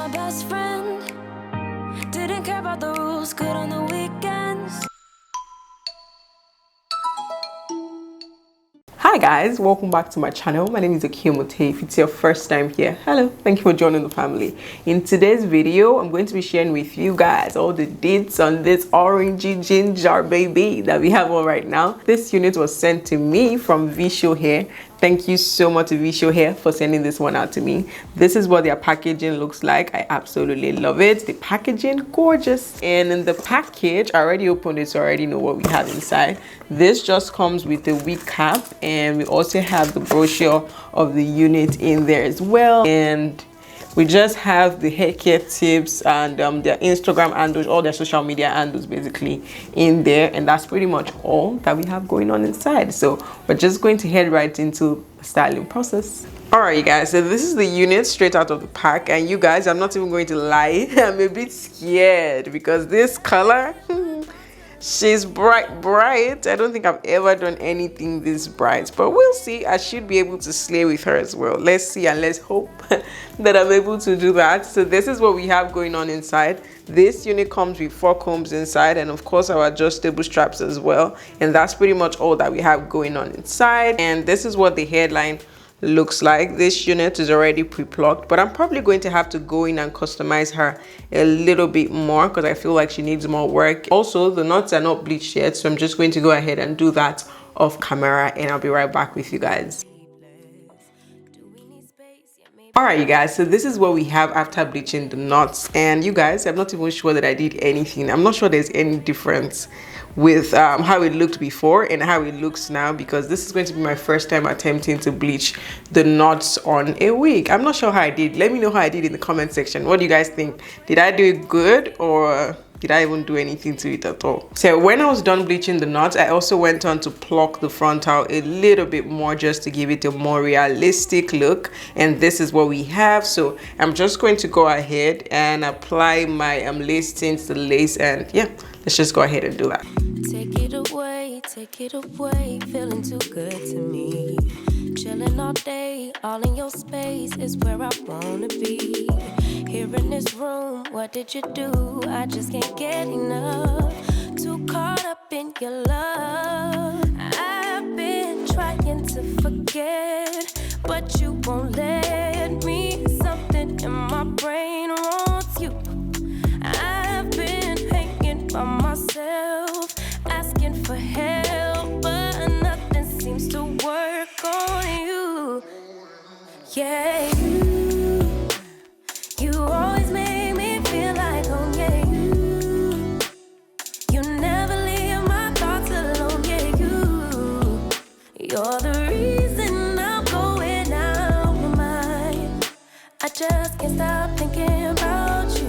my best friend. Didn't care about the rules, good on the weekends. Hi guys, welcome back to my channel. My name is Okemute. If it's your first time here, hello, thank you for joining the family. In today's video, I'm going to be sharing with you guys all the deets on this orangey ginger baby that we have on right now. This unit was sent to me from Vshow here. Thank you so much to Vshow here for sending this one out to me. This is what their packaging looks like. I absolutely love it. The packaging, gorgeous. And in the package, I already opened it, so I already know what we have inside. This just comes with the wig cap, and we also have the brochure of the unit in there as well. And we just have the hair care tips and their Instagram handles, all their social media handles basically in there, and that's pretty much all that we have going on inside. So we're just going to head right into the styling process. All right, you guys, so this is the unit straight out of the pack, and you guys, I'm not even going to lie, I'm a bit scared because this color she's bright. I don't think I've ever done anything this bright, but we'll see. I should be able to slay with her as well. Let's see, and let's hope that I'm able to do that. So this is what we have going on inside. This unit comes with 4 combs inside, and of course our adjustable straps as well, and that's pretty much all that we have going on inside. And this is what the hairline looks like. This unit is already pre-plucked, but I'm probably going to have to go in and customize her a little bit more because I feel like she needs more work. Also, the knots are not bleached yet, so I'm just going to go ahead and do that off camera, and I'll be right back with you guys. Alright, you guys, so this is what we have after bleaching the knots, and you guys, I'm not even sure that I did anything. I'm not sure there's any difference with how it looked before and how it looks now, because this is going to be my first time attempting to bleach the knots on a wig. I'm not sure how I did. Let me know how I did in the comment section. What do you guys think? Did I do it good, or did I even do anything to it at all? So when I was done bleaching the knots, I also went on to pluck the frontal a little bit more just to give it a more realistic look, and this is what we have. So I'm just going to go ahead and apply my lace tint to the lace, and yeah, let's just go ahead and do that. Take it away, feeling too good to me. Chilling all day, all in your space is where I wanna be. Here in this room, what did you do? I just can't get enough. Too caught up in your love. I've been trying to forget, but you won't let me. Something in my brain wants you. I've been hanging by myself, asking for help, but nothing seems to work on you. Yeah, you always make me feel like home. Yeah, you never leave my thoughts alone. Yeah, you're the reason I'm going out my mind. I just can't stop thinking about you.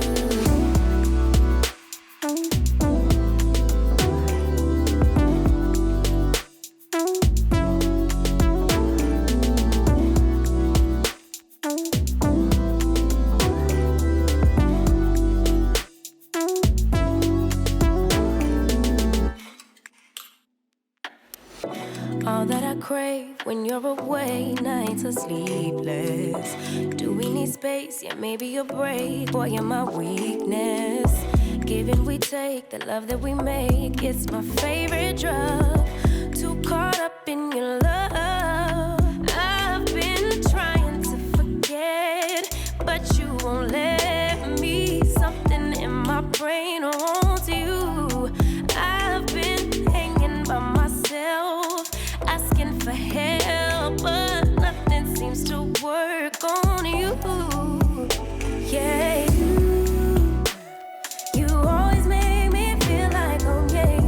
All that I crave when you're away, nights are sleepless. Do we need space? Yeah, maybe a break. Boy, you're my weakness. Give and we take, the love that we make, it's my favorite drug. Too caught up in your love. I've been trying to forget, but you won't let me. Something in my brain wants you. I've been hanging by myself, asking for help, but nothing seems to work on you. Yeah, you always make me feel like home. Yeah,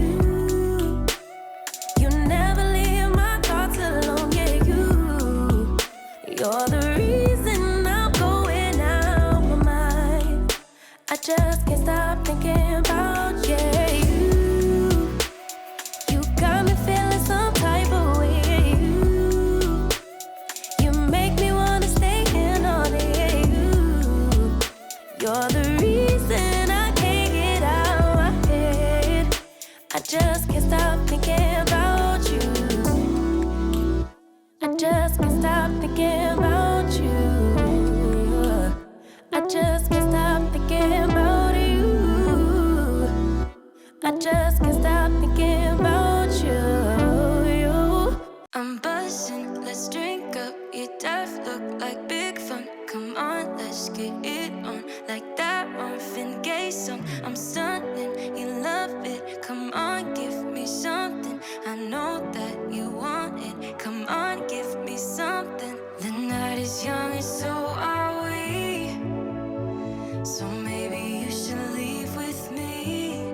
know that you want it. Come on, give me something. The night is young and so are we. So maybe you should leave with me.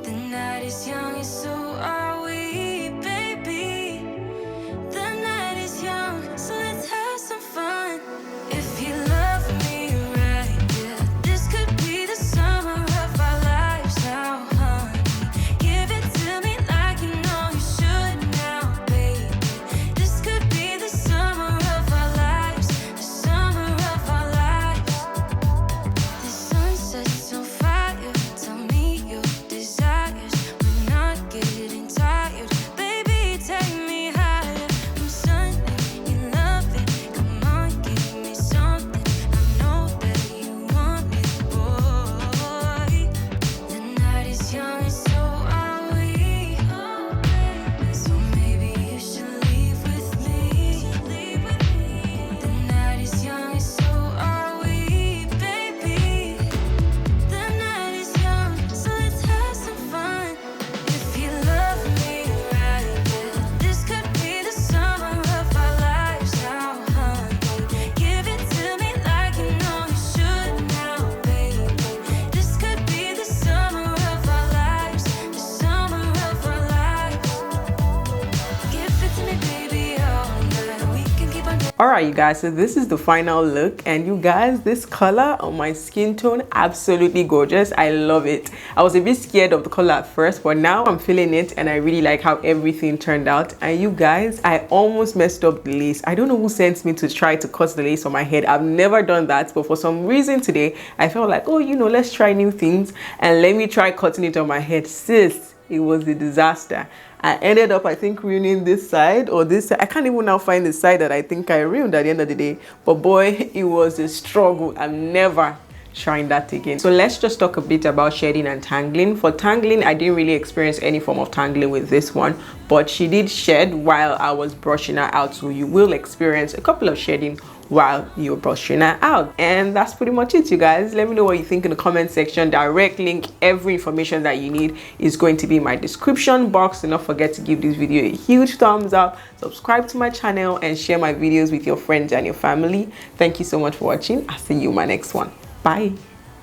The night is young and so are we, baby. The night is young, so let's have some fun. If you love me right, yeah, this could be the summer of our lives now, honey. Give it to me like you know you should now, baby. This could be the summer of our lives, the summer of our lives. The sun sets on fire, tell me your desires. We're not getting tired, baby, take me higher. I'm Sunday in loving, come on, give me something. I know that you want me, boy. The night is young and so are we. So maybe you should leave with me. The night is young and so are we, baby. The night is young, so let's have some fun. If you love me right, yeah, this could be the summer of our lives now, honey. Give it to me like you know you should now, baby. This could be the summer of our lives, the summer of our lives. Give it to me, baby, all night. We can keep on. All right, you guys, so this is the final look, and you guys, this color on my skin tone, absolutely gorgeous. I love it. I was a bit scared of the color at first, but now I'm feeling it, and I really like how everything turned out. And you guys, I almost messed up the lace. I don't know who sent me to try to cut the lace on my head. I've never done that, but for some reason today I felt like, oh, you know, let's try new things and let me try cutting it on my head. Sis, it was a disaster. I ended up, I think, ruining this side or this side. I can't even now find the side that I think I ruined at the end of the day. But boy, it was a struggle. I'm never trying that again. So let's just talk a bit about shedding and tangling. For tangling, I didn't really experience any form of tangling with this one, but she did shed while I was brushing her out. So you will experience a couple of shedding while you're brushing her out. And that's pretty much it, you guys. Let me know what you think in the comment section. Direct link, every information that you need is going to be in my description box. Do not forget to give this video a huge thumbs up, subscribe to my channel, and share my videos with your friends and your family. Thank you so much for watching. I'll see you in my next one. Bye.